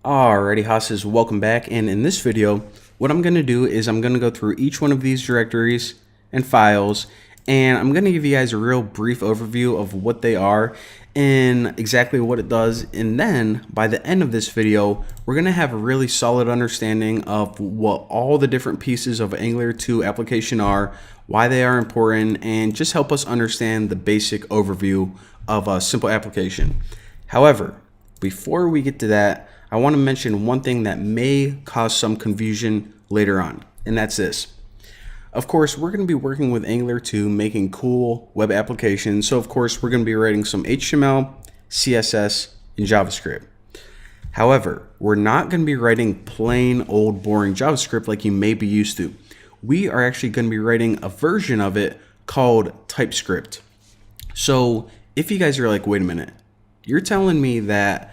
Alrighty, hosses, welcome back. And in this video, what I'm going to do is I'm going to go through each one of these directories and files, and I'm going to give you guys a real brief overview of what they are and exactly what it does. And then by the end of this video, we're going to have a really solid understanding of what all the different pieces of Angular 2 application are, why they are important, and just help us understand the basic overview of a simple application. However, before we get to that, I want to mention one thing that may cause some confusion later on, and that's this. Of course, we're going to be working with Angular 2, making cool web applications. So of course, we're going to be writing some HTML, CSS, and JavaScript. However, we're not going to be writing plain old boring JavaScript like you may be used to. We are actually going to be writing a version of it called TypeScript. So if you guys are like, wait a minute, you're telling me that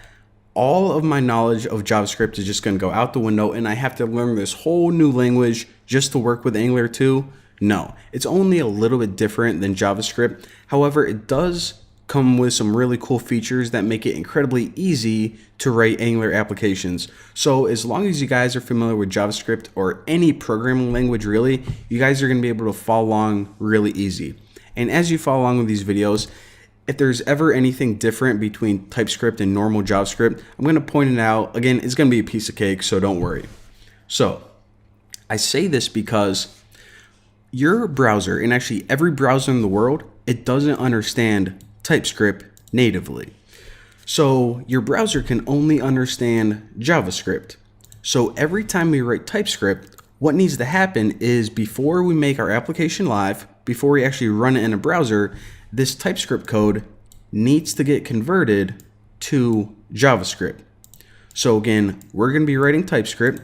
all of my knowledge of JavaScript is just going to go out the window and I have to learn this whole new language just to work with Angular 2? No, it's only a little bit different than JavaScript. However, it does come with some really cool features that make it incredibly easy to write Angular applications. So as long as you guys are familiar with JavaScript or any programming language really, you guys are going to be able to follow along really easy. And as you follow along with these videos, if there's ever anything different between TypeScript and normal JavaScript, I'm going to point it out. Again, it's going to be a piece of cake, so don't worry. So I say this because your browser, and actually every browser in the world, it doesn't understand TypeScript natively. So your browser can only understand JavaScript. So every time we write TypeScript, what needs to happen is before we make our application live, before we actually run it in a browser, this TypeScript code needs to get converted to JavaScript. So again, we're going to be writing TypeScript.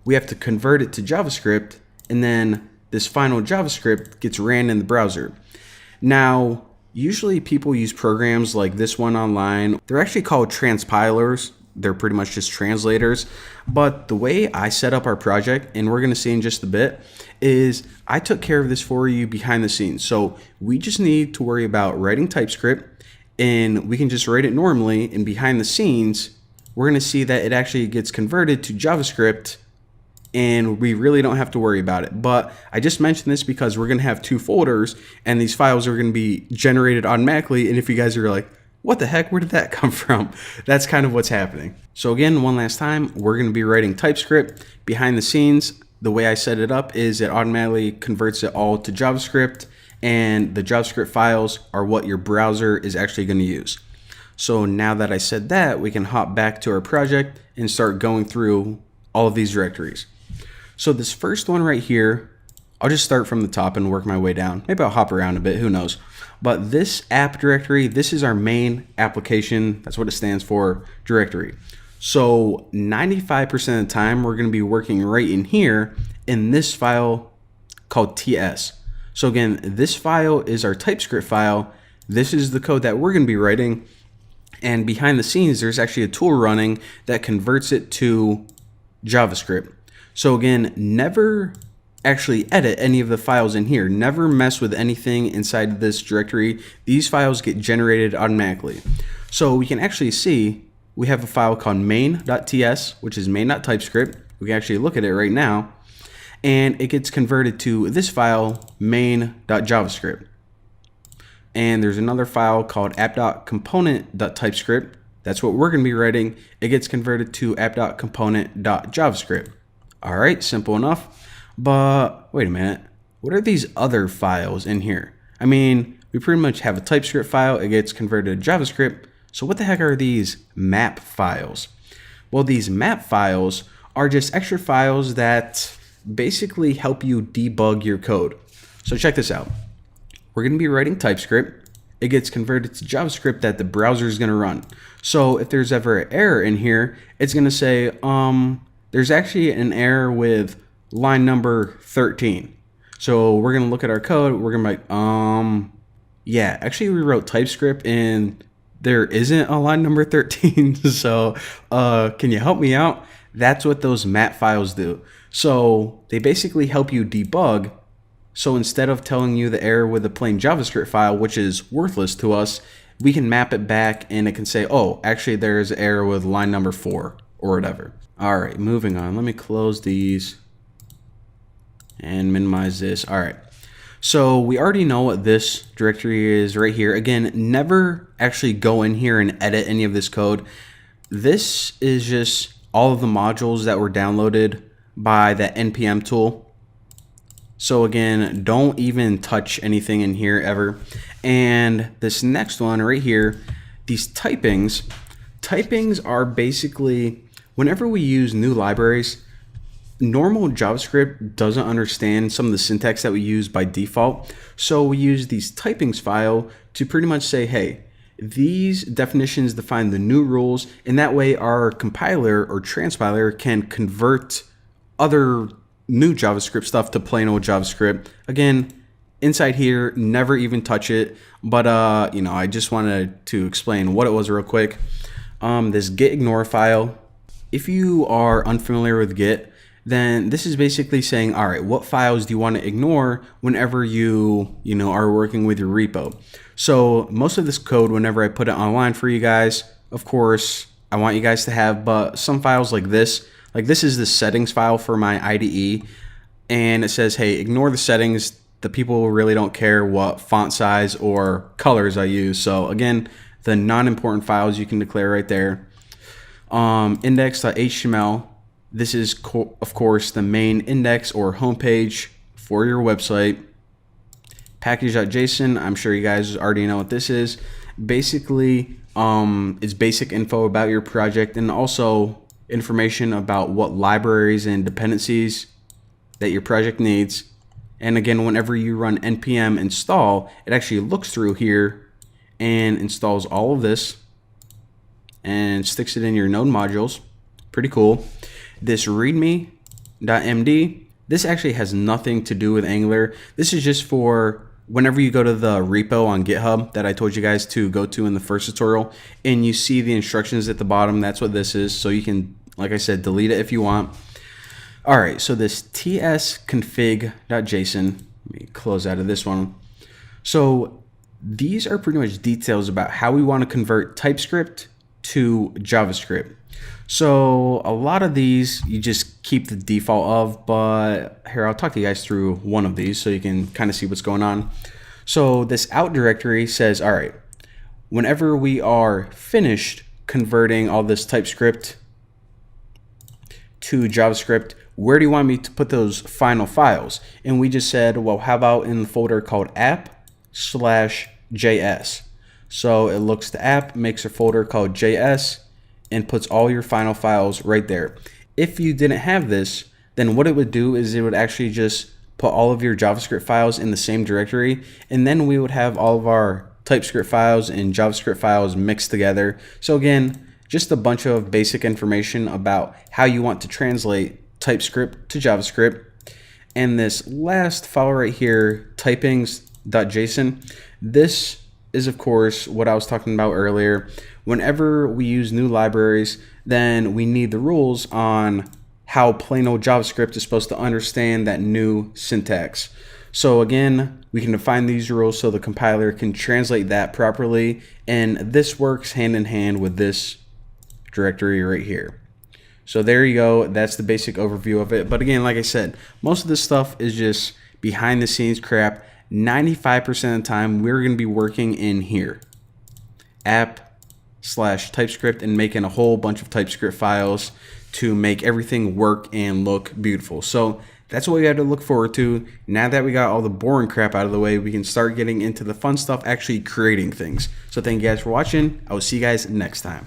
We have to convert it to JavaScript, and then this final JavaScript gets ran in the browser. Now, usually people use programs like this one online. They're actually called transpilers. They're pretty much just translators. But the way I set up our project, and we're going to see in just a bit, is I took care of this for you behind the scenes. So we just need to worry about writing TypeScript, and we can just write it normally. And behind the scenes, we're going to see that it actually gets converted to JavaScript, and we really don't have to worry about it. But I just mentioned this because we're going to have two folders, and these files are going to be generated automatically. And if you guys are like, what the heck, where did that come from? That's kind of what's happening. So again, one last time, we're going to be writing TypeScript. Behind the scenes, the way I set it up is it automatically converts it all to JavaScript, and the JavaScript files are what your browser is actually going to use. So now that I said that, we can hop back to our project and start going through all of these directories. So this first one right here, I'll just start from the top and work my way down. Maybe I'll hop around a bit, who knows. But this app directory, this is our main application. That's what it stands for, directory. So 95% of the time, we're going to be working right in here in this file called TS. So again, this file is our TypeScript file. This is the code that we're going to be writing. And behind the scenes, there's actually a tool running that converts it to JavaScript. So again, never actually edit any of the files in here. Never mess with anything inside this directory. These files get generated automatically. So we can actually see we have a file called main.ts, which is main.typescript. We can actually look at it right now, and it gets converted to this file, main.javascript. And there's another file called app.component.typescript. That's what we're going to be writing. It gets converted to app.component.javascript. All right, simple enough. But wait a minute, what are these other files in here? I mean, we pretty much have a TypeScript file, it gets converted to JavaScript. So what the heck are these map files? Well, these map files are just extra files that basically help you debug your code. So check this out. We're going to be writing TypeScript. It gets converted to JavaScript that the browser is going to run. So if there's ever an error in here, it's going to say, there's actually an error with line number 13. So we're going to look at our code. We're going to be like, yeah, actually we wrote TypeScript and there isn't a line number 13. So can you help me out? That's what those map files do. So they basically help you debug. So instead of telling you the error with a plain JavaScript file, which is worthless to us, we can map it back and it can say, oh, actually there's an error with line number 4 or whatever. All right, moving on. Let me close these and minimize this. All right. So we already know what this directory is right here. Again, never actually go in here and edit any of this code. This is just all of the modules that were downloaded by the NPM tool. So again, don't even touch anything in here ever. And this next one right here, these typings are basically whenever we use new libraries, normal JavaScript doesn't understand some of the syntax that we use by default. So we use these typings file to pretty much say, hey, these definitions define the new rules, and that way our compiler or transpiler can convert other new JavaScript stuff to plain old JavaScript. Again, inside here, never even touch it. But you know, I just wanted to explain what it was real quick. This git ignore file, if you are unfamiliar with Git, then this is basically saying, all right, what files do you want to ignore whenever you are working with your repo? So most of this code, whenever I put it online for you guys, of course, I want you guys to have, but some files like this is the settings file for my IDE, and it says, hey, ignore the settings. The people really don't care what font size or colors I use. So again, the non-important files you can declare right there. Index.html. This is, of course, the main index or homepage for your website. Package.json, I'm sure you guys already know what this is. Basically, it's basic info about your project and also information about what libraries and dependencies that your project needs. And again, whenever you run npm install, it actually looks through here and installs all of this and sticks it in your node modules. Pretty cool. This readme.md, this actually has nothing to do with Angular. This is just for whenever you go to the repo on GitHub that I told you guys to go to in the first tutorial, and you see the instructions at the bottom, that's what this is. So you can, like I said, delete it if you want. All right, so this tsconfig.json, let me close out of this one. So these are pretty much details about how we want to convert TypeScript to JavaScript. So a lot of these you just keep the default of, but here I'll talk you guys through one of these so you can kind of see what's going on. So this out directory says, all right, whenever we are finished converting all this TypeScript to JavaScript, where do you want me to put those final files? And we just said, well, how about in the folder called app/js? So it looks to app, makes a folder called JS, and puts all your final files right there. If you didn't have this, then what it would do is it would actually just put all of your JavaScript files in the same directory, and then we would have all of our TypeScript files and JavaScript files mixed together. So again, just a bunch of basic information about how you want to translate TypeScript to JavaScript. And this last file right here, typings.json, this is of course what I was talking about earlier. Whenever we use new libraries, then we need the rules on how plain old JavaScript is supposed to understand that new syntax. So again, we can define these rules so the compiler can translate that properly, and this works hand in hand with this directory right here. So there you go, that's the basic overview of it. But again, like I said, most of this stuff is just behind the scenes crap. 95% of the time we're going to be working in here, app/TypeScript, and making a whole bunch of TypeScript files to make everything work and look beautiful. So that's what we have to look forward to. Now that we got all the boring crap out of the way, we can start getting into the fun stuff, actually creating things. So thank you guys for watching. I will see you guys next time.